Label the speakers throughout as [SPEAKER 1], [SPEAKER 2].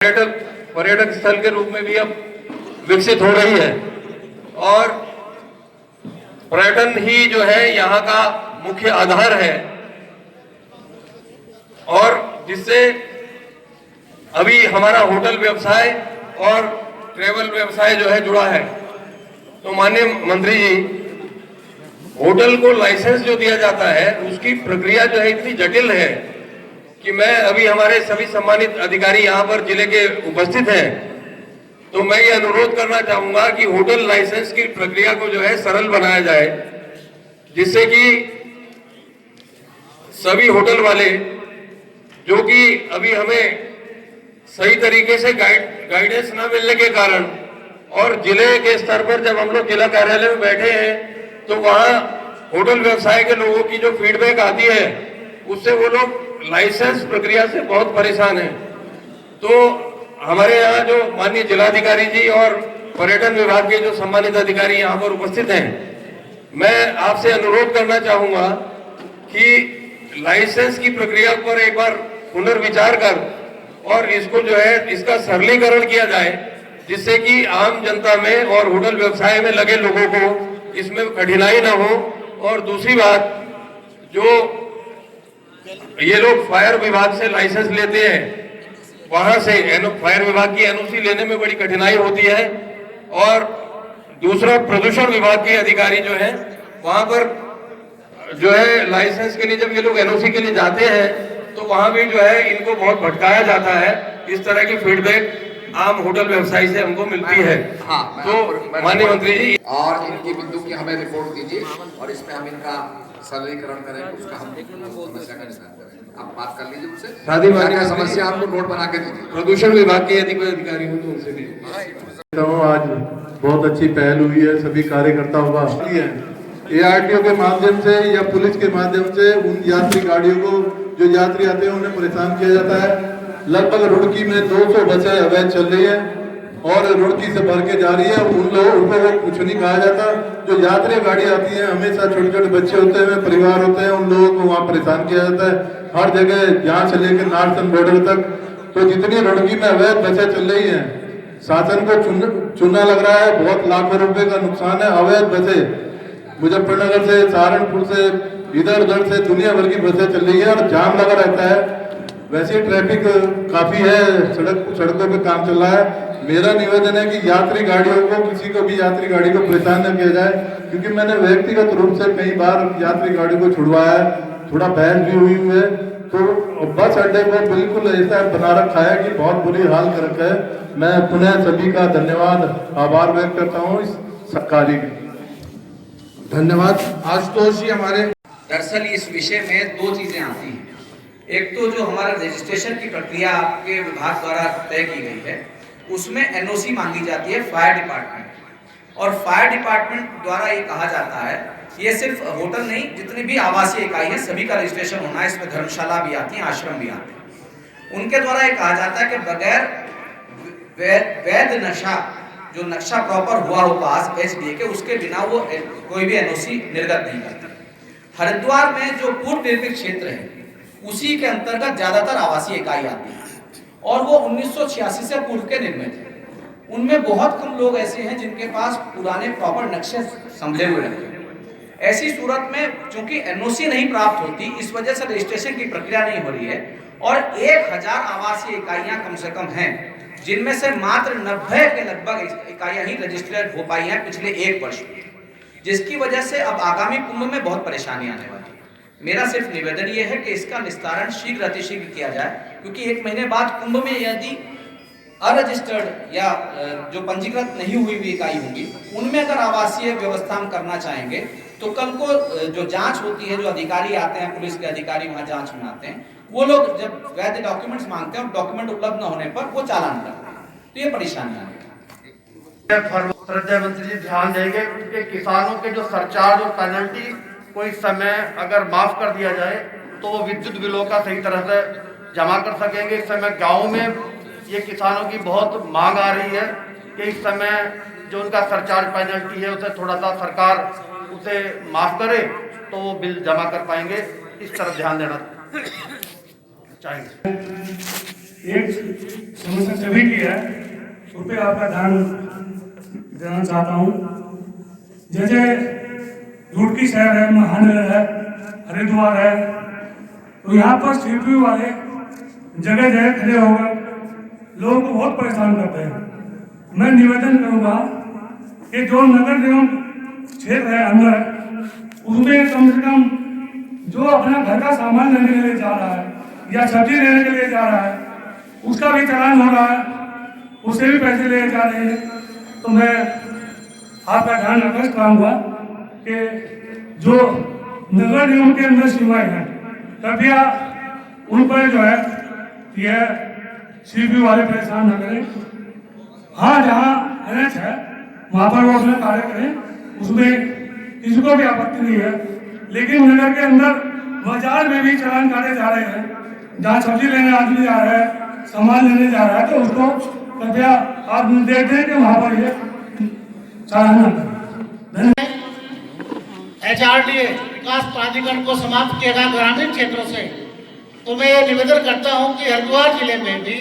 [SPEAKER 1] पर्यटक स्थल के रूप में भी अब विकसित हो रही है और पर्यटन ही जो है यहाँ का मुख्य आधार है और जिससे अभी हमारा होटल व्यवसाय और ट्रेवल व्यवसाय जो है जुड़ा है। तो माननीय मंत्री जी, होटल को लाइसेंस जो दिया जाता है उसकी प्रक्रिया जो है इतनी जटिल है कि मैं अभी हमारे सभी सम्मानित अधिकारी यहाँ पर जिले के उपस्थित हैं, तो मैं ये अनुरोध करना चाहूंगा कि होटल लाइसेंस की प्रक्रिया को जो है सरल बनाया जाए, जिससे कि सभी होटल वाले जो कि अभी हमें सही तरीके से गाइडेंस न मिलने के कारण और जिले के स्तर पर जब हम लोग जिला कार्यालय में बैठे हैं तो वहाँ होटल व्यवसाय के लोगों की जो फीडबैक आती है उससे वो लोग लाइसेंस प्रक्रिया से बहुत परेशान हैं। तो हमारे यहाँ जो माननीय जिलाधिकारी जी और पर्यटन विभाग के जो सम्मानित अधिकारी यहाँ पर उपस्थित हैं, मैं आपसे अनुरोध करना चाहूंगा कि लाइसेंस की प्रक्रिया पर एक बार पुनर्विचार कर और इसको जो है इसका सरलीकरण किया जाए, जिससे कि आम जनता में और होटल व्यवसाय में लगे लोगों को इसमें कठिनाई ना हो। और दूसरी बात, जो ये लोग फायर विभाग से लाइसेंस लेते हैं, वहां से फायर विभाग की एनओसी लेने में बड़ी कठिनाई होती है। और दूसरा, प्रदूषण विभाग के अधिकारी जो हैं वहां पर जो है लाइसेंस के लिए जब ये लोग एनओसी के लिए जाते हैं तो वहां भी जो है इनको बहुत भटकाया जाता है। इस तरह की फीडबैक आम होटल व्यवसायी से हमको मिलती है।
[SPEAKER 2] हाँ,
[SPEAKER 1] तो माननीय मंत्री जी,
[SPEAKER 2] और इनकी बिंदु की हमें रिपोर्ट दीजिए और इसमें हम इनका सरलीकरण करें, उसका हम समस्या का निदान करें। आप बात कर लीजिए उनसे, क्या समस्या आपको नोट बना के दीजिए।
[SPEAKER 1] प्रदूषण विभाग के यदि कोई अधिकारी हो तो उनसे भी।
[SPEAKER 3] आज बहुत अच्छी पहल हुई है, सभी कार्यकर्ता होगा ARTO के माध्यम से या पुलिस के माध्यम से उन यात्री गाड़ियों को, जो यात्री आते हैं उन्हें परेशान किया जाता है। लगभग रुड़की में 200 बसें अवैध चल रही है और रुड़की से भर के जा रही है। उन लोगों को कुछ नहीं कहा जाता। जो यात्री गाड़ी आती है, हमेशा छोटे छोटे बच्चे होते हैं, परिवार होते हैं, उन लोगों को वहाँ परेशान किया जाता है हर जगह, यहाँ से लेकर नारसन बॉर्डर तक। तो जितनी रुड़की में अवैध बसें चल रही है, शासन को चुनना लग रहा है, बहुत लाखों रुपए का नुकसान है। अवैध बसें मुजफ्फरनगर से, सहारनपुर से, इधर उधर से दुनिया भर की बसें चल रही है और जाम लगा रहता है। वैसे ट्रैफिक काफी है, सड़कों पे काम चल रहा है। मेरा निवेदन है कि यात्री गाड़ियों को, किसी को भी यात्री गाड़ी को परेशान न किया जाए, क्योंकि मैंने व्यक्तिगत रूप से कई बार यात्री गाड़ी को छुड़वाया है, थोड़ा बहस भी हुई है। तो बस अड्डे को बिल्कुल ऐसा बना रखा है कि बहुत बुरी हाल कर रखा है। मैं पुनः सभी का धन्यवाद, आभार व्यक्त करता हूँ इस कार्य के।
[SPEAKER 4] धन्यवाद। आशुतोष जी हमारे।
[SPEAKER 5] दरअसल इस विषय में दो चीजें आती हैं। एक तो जो हमारा रजिस्ट्रेशन की प्रक्रिया आपके विभाग द्वारा तय की गई है, उसमें एनओसी मांगी जाती है फायर डिपार्टमेंट, और फायर डिपार्टमेंट द्वारा ये कहा जाता है, ये सिर्फ होटल नहीं, जितनी भी आवासीय इकाई है सभी का रजिस्ट्रेशन होना है। इसमें धर्मशाला भी आती है, आश्रम भी आते हैं। उनके द्वारा ये कहा जाता है कि बगैर वैध नक्शा, जो नक्शा प्रॉपर हुआ हो पास HDA के, उसके बिना वो कोई भी एनओसी निर्गत नहीं करता। हरिद्वार में जो पूर्व निरपेक्ष क्षेत्र है उसी के अंतर्गत ज्यादातर आवासीय इकाई आती है और वो 1986 से पूर्व के निर्मित है। उनमें बहुत कम लोग ऐसे हैं जिनके पास पुराने प्रॉपर नक्शे संभले हुए रहते हैं। ऐसी सूरत में चूंकि एनओसी नहीं प्राप्त होती, इस वजह से रजिस्ट्रेशन की प्रक्रिया नहीं हो रही है और 1000 आवासीय इकाइयां कम से कम हैं, जिनमें से मात्र 90 के लगभग इकाइयां ही रजिस्टर्ड हो पाई हैं पिछले 1 वर्ष में, जिसकी वजह से अब आगामी कुंभ में बहुत परेशानी आने वाली है। मेरा सिर्फ निवेदन ये है कि इसका निस्तारण शीघ्र अतिशीघ्र किया जाए, क्योंकि 1 महीने बाद कुंभ में यदि अरजिस्टर्ड या जो पंजीकृत नहीं हुई भी इकाई होगी, उनमें अगर आवासीय व्यवस्था हम करना चाहेंगे तो कल को जो जांच होती है, जो अधिकारी आते हैं, पुलिस के अधिकारी वहां जांच में आते हैं, वो लोग जब वैध डॉक्यूमेंट्स मांगते हैं और डॉक्यूमेंट उपलब्ध न होने पर वो चालान करते हैं, तो ये परेशानी आएगी।
[SPEAKER 4] श्रद्धेय मंत्री जी ध्यान देंगे, उनके किसानों के जो सरचार्ज और पेनल्टी कोई समय अगर माफ कर दिया जाए तो वो विद्युत बिलों का सही तरह से जमा कर सकेंगे। इस समय गाँव में ये किसानों की बहुत मांग आ रही है कि इस समय जो उनका सरचार्ज पेनल्टी है उसे थोड़ा सा सरकार उसे माफ करे तो वो बिल जमा कर पाएंगे। इस तरफ ध्यान देना चाहिए।
[SPEAKER 6] एक समस्या सभी की है, उस पर आपका ध्यान देना चाहता हूँ। जैसे रुड़की शहर है, महानगर है, हरिद्वार है, तो यहाँ पर सीपीयू वाले जगह जगह खड़े होकर लोगों को बहुत परेशान करते हैं। मैं निवेदन करूँगा कि जो नगर निगम क्षेत्र है अंदर, उसमें कम से कम जो अपना घर का सामान लेने के लिए जा रहा है या सब्जी लेने के लिए जा रहा है, उसका भी चालान हो रहा है, उससे भी पैसे लिए जा रहे हैं। तो मैं आपका ध्यान आकर्षित कराऊंगा कि जो नगर निगम के अंदर सीमाएं हैं, कृपया उन पर जो है यह सीपीयू वाले परेशान न करें। हाँ, जहाँ एनएच है वहाँ पर वो अपना कार्य करें, उसमें किसी को भी आपत्ति नहीं है, लेकिन नगर के अंदर बाजार में भी चालान काटे जा रहे हैं। जहाँ सब्जी लेने आदमी जा रहा है, सामान लेने जा रहा है, तो उसको कृपया आप निर्देश दें कि वहाँ पर ये चालान न करें।
[SPEAKER 7] HRDA विकास प्राधिकरण को समाप्त किया गया ग्रामीण क्षेत्रों से, तो मैं ये निवेदन करता हूं कि हरिद्वार जिले में भी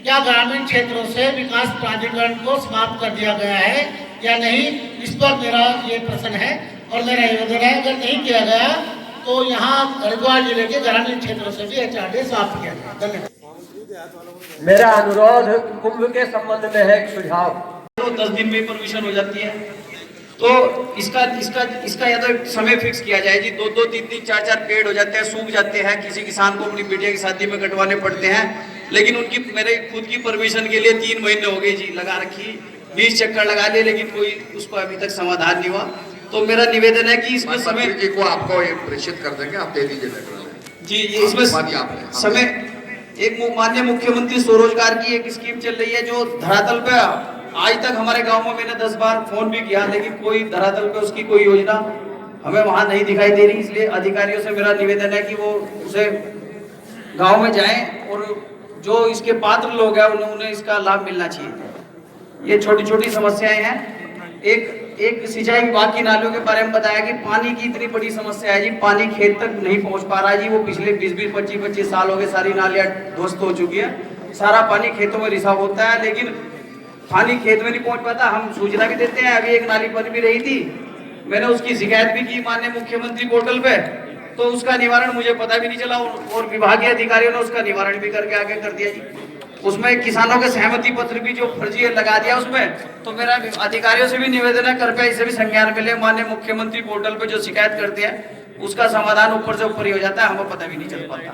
[SPEAKER 7] क्या ग्रामीण क्षेत्रों से विकास प्राधिकरण को समाप्त कर दिया गया है या नहीं, इस पर मेरा ये प्रश्न है और मेरा निवेदन है। अगर नहीं किया गया तो यहाँ हरिद्वार जिले के ग्रामीण क्षेत्रों से भी HRDA समाप्त किया जाए। धन्यवाद।
[SPEAKER 8] मेरा अनुरोध कुंभ के संबंध में है, एक सुझाव।
[SPEAKER 5] तो 10 दिन में परमिशन हो जाती है, तो इसका या तो समय फिक्स किया जाए जी। 2-2, 3-3, 4-4 पेड़ हो जाते हैं, सूख जाते हैं, किसी किसान को अपनी बेटिया की शादी में कटवाने पड़ते हैं, लेकिन उनकी मेरे खुद की परमिशन के लिए 3 महीने हो गए जी, लगा रखी, 20 चक्कर लगा लिए, लेकिन कोई उसको अभी तक समाधान नहीं हुआ। तो मेरा निवेदन है कि इसमें समय
[SPEAKER 2] जी को आपको एक प्रेषित कर देंगे, आप दे दीजिए
[SPEAKER 5] जी, ये इसमें समय एक माननीय मुख्यमंत्री स्वरोजगार की एक स्कीम चल रही है जो धरातल पे आज तक हमारे गांव में मैंने 10 बार फोन भी किया, लेकिन कोई धरातल पे उसकी कोई योजना हमें वहां नहीं दिखाई दे रही। इसलिए अधिकारियों से मेरा निवेदन है कि वो उसे गांव में जाएं और जो इसके पात्र लोग हैं उन्हें इसका लाभ मिलना चाहिए। ये छोटी छोटी समस्याएं हैं। एक सिंचाई विभाग की नालियों के बारे में बताया कि पानी की इतनी बड़ी समस्या है जी, पानी खेत तक नहीं पहुंच पा रहा है जी। वो पिछले 20-20, 25-25 साल हो गए, सारी नालियां ध्वस्त हो चुकी है, सारा पानी खेतों में रिसाव होता है, लेकिन पानी खेत में नहीं पहुंच पाता। हम सूचना भी देते हैं, अभी एक नाली बन भी रही थी, मैंने उसकी शिकायत भी की माननीय मुख्यमंत्री पोर्टल पे, तो उसका निवारण मुझे पता भी नहीं चला और विभागीय अधिकारियों ने उसका निवारण भी करके आगे कर दिया जी। उसमें किसानों के सहमति पत्र भी जो फर्जी लगा दिया उसमें। तो मेरा अधिकारियों से भी निवेदन है, कृपया इसे भी संज्ञान में ले। माननीय मुख्यमंत्री पोर्टल पे जो शिकायत करते हैं उसका समाधान ऊपर से ऊपर ही हो जाता है, हमें पता भी नहीं चल पाता।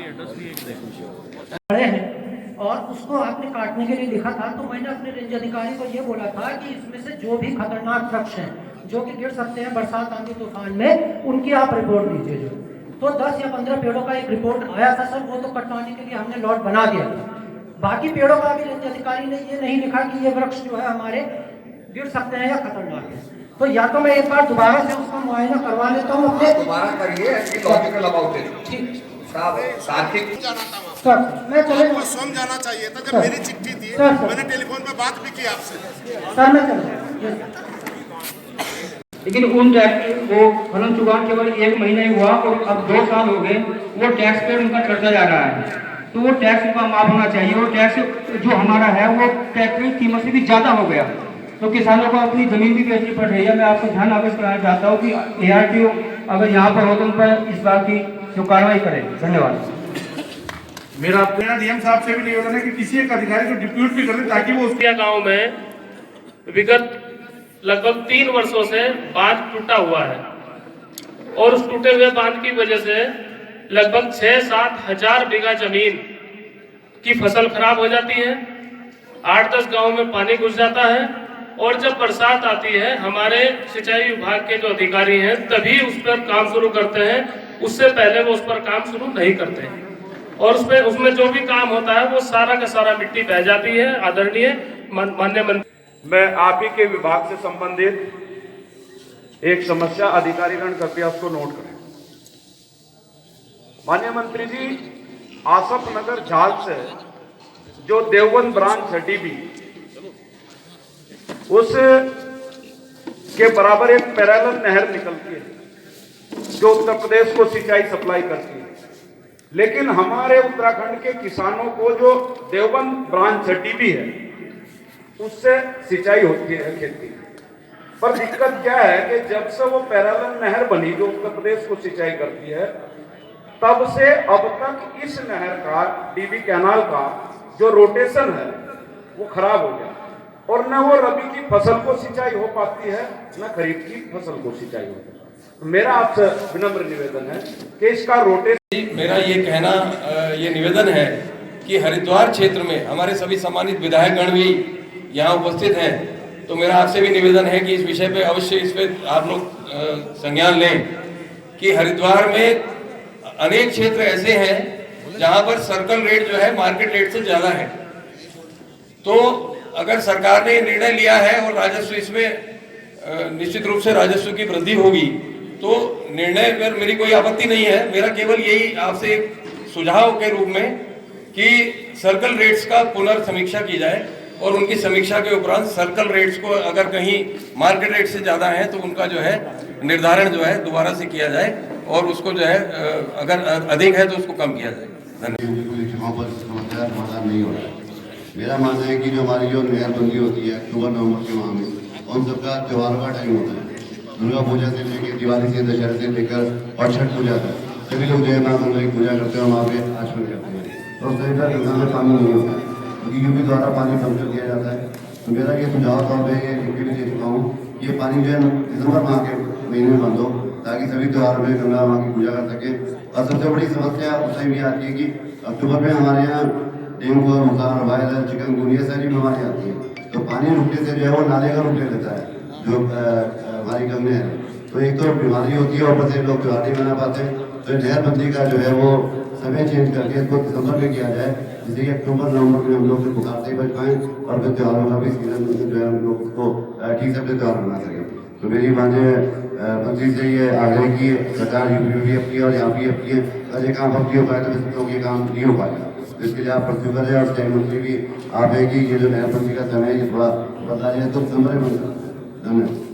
[SPEAKER 9] और उसको आपने काटने के लिए लिखा था, तो मैंने अपने रेंज अधिकारी को ये बोला था कि इसमें से जो भी खतरनाक वृक्ष हैं जो कि गिर सकते हैं बरसात आंधी तूफान में, उनकी आप रिपोर्ट दीजिए। तो 10 या 15 पेड़ों का एक रिपोर्ट आया था सर, वो तो कटवाने के लिए हमने लॉट बना दिया था। बाकी पेड़ों का भी रेंज अधिकारी ने ये नहीं लिखा कि ये वृक्ष जो है हमारे गिर सकते हैं या खतरनाक है। तो या तो मैं एक बार दोबारा से उसका मुआयना करवा लेता हूँ अपने,
[SPEAKER 2] दोबारा करिए, लॉजिकल अबाउट इट।
[SPEAKER 9] ठीक
[SPEAKER 2] सार्थिक
[SPEAKER 9] सर, मैं चले
[SPEAKER 10] स्वयं जाना चाहिए था। जब मेरी चिट्ठी थी मैंने टेलीफोन पे बात भी की आपसे।
[SPEAKER 9] सर मैं चल,
[SPEAKER 8] लेकिन उन टैक्स वो खनन चुकान केवल 1 महीना ही हुआ और अब 2 साल हो गए, वो टैक्स पे उनका चढ़ता जा रहा है। तो वो टैक्स उनका माफ होना चाहिए। और टैक्स जो हमारा है वो टैक्स की कीमत से भी ज़्यादा हो गया, तो किसानों को अपनी ज़मीन भी बेचनी पड़ रही है। मैं आपको ध्यान आकर्षित कराना चाहता हूँ कि ARTO अगर यहाँ पर हो तो उन पर इस बात की जो कार्रवाई करें। धन्यवाद।
[SPEAKER 6] मेरा डीएम साहब से भी निवेदन है कि किसी एक अधिकारी को डिप्यूट भी करें ताकि वो
[SPEAKER 11] उसके गांव में विगत लगभग 3 वर्षों से बांध टूटा हुआ है और उस टूटे हुए बांध की वजह से लगभग 6-7 हजार बीघा जमीन की फसल खराब हो जाती है। 8-10 गांव में पानी घुस जाता है और जब बरसात आती है हमारे सिंचाई विभाग के जो अधिकारी हैं तभी उस पर काम शुरू करते हैं, उससे पहले वो उस पर काम शुरू नहीं करते हैं और उसमें जो भी काम होता है वो सारा का सारा मिट्टी बह जाती है। आदरणीय माननीय मंत्री,
[SPEAKER 12] मैं आप ही के विभाग से संबंधित एक समस्या अधिकारीगण कृपया उसको नोट करें। माननीय मंत्री जी, आसफ नगर झाल से जो देवबंद ब्रांच है DB, उस के बराबर एक पैरेलल नहर निकलती है जो उत्तर प्रदेश को सिंचाई सप्लाई करती है। लेकिन हमारे उत्तराखंड के किसानों को जो देवबंद ब्रांच टीबी है उससे सिंचाई होती है खेती। पर दिक्कत क्या है कि जब से वो पैरालल नहर बनी जो उत्तर प्रदेश को सिंचाई करती है, तब से अब तक इस नहर का डीबी कैनाल का जो रोटेशन है वो खराब हो गया और न वो रबी की फसल को सिंचाई हो पाती है न खरीफ की फसल को सिंचाई होती है। तो मेरा आपसे विनम्र निवेदन है कि इसका रोटेशन।
[SPEAKER 1] मेरा ये कहना ये निवेदन है कि हरिद्वार क्षेत्र में हमारे सभी सम्मानित विधायकगण भी यहाँ उपस्थित हैं, तो मेरा आपसे भी निवेदन है कि इस विषय पे अवश्य इस पे आप लोग संज्ञान लें कि हरिद्वार में अनेक क्षेत्र ऐसे हैं जहां पर सर्कल रेट जो है मार्केट रेट से ज्यादा है। तो अगर सरकार ने निर्णय लिया है और राजस्व इसमें निश्चित रूप से राजस्व की वृद्धि होगी, तो निर्णय पर मेरी कोई आपत्ति नहीं है। मेरा केवल यही आपसे एक सुझाव के रूप में कि सर्कल रेट्स का पुनर्समीक्षा की जाए और उनकी समीक्षा के उपरांत सर्कल रेट्स को अगर कहीं मार्केट रेट से ज़्यादा है तो उनका जो है निर्धारण जो है दोबारा से किया जाए और उसको जो है अगर अधिक है तो उसको कम किया जाए।
[SPEAKER 13] धन्यवाद। समाधान नहीं हो रहा है। मेरा मानना है कि जो हमारी जो नहरबंदी होती है अक्टूबर नवंबर के माह में, उन सबका त्योहारों का टाइम होता है। दुर्गा पूजा से लेकर दिवाली से दशहरे से लेकर और छठ पूजा तक सभी लोग जो है माँ गंगा की पूजा करते हैं और वहाँ पे आचमन करते हैं। तो उस टाइम पर गंगा में पानी नहीं होता है क्योंकि यूपी द्वारा पानी बंद कर दिया जाता है। तो मेरा ये सुझाव था, मैं ये लिख भी दे चुका हूँ, ये पानी जो है दिसंबर माह के महीने में बंद हो ताकि सभी त्योहारों में गंगा माँ की पूजा कर सके। और सबसे बड़ी समस्या उस टाइम ये आती है कि अक्टूबर में हमारे यहाँ डेंगू और बुखार, वायरल, चिकनगुनिया सारी बीमारी आती है। तो पानी रुकने से जो है वो नाले का रुक लेता है जो हमारी गंगे है। तो एक तो बीमारी होती है और ऊपर से लोग त्योहार नहीं मना पाते। तो नहरबंदी का जो है वो समय चेंज करके इसको दिसंबर में किया जाए, जिससे कि अक्टूबर नवंबर में हम लोग बुखार से बच पाएँ और फिर त्योहारों का भी सीजन जो है हम लोग उसको ठीक से अपने त्योहार मना सकें। तो मेरी माननीय मंत्री से ये आग्रह की सरकार यूपी भी अपनी और यहाँ भी अपनी है, अगर ये काम अब नहीं हो पाए तो फिर लोग ये काम नहीं हो पाएगा। तो इसके लिए आप प्रतिबद्ध है और सिंचाई मंत्री भी आप है कि ये जो नहरबंदी का समय है ये थोड़ा बदला जाए तो दिसंबर में बन। धन्यवाद।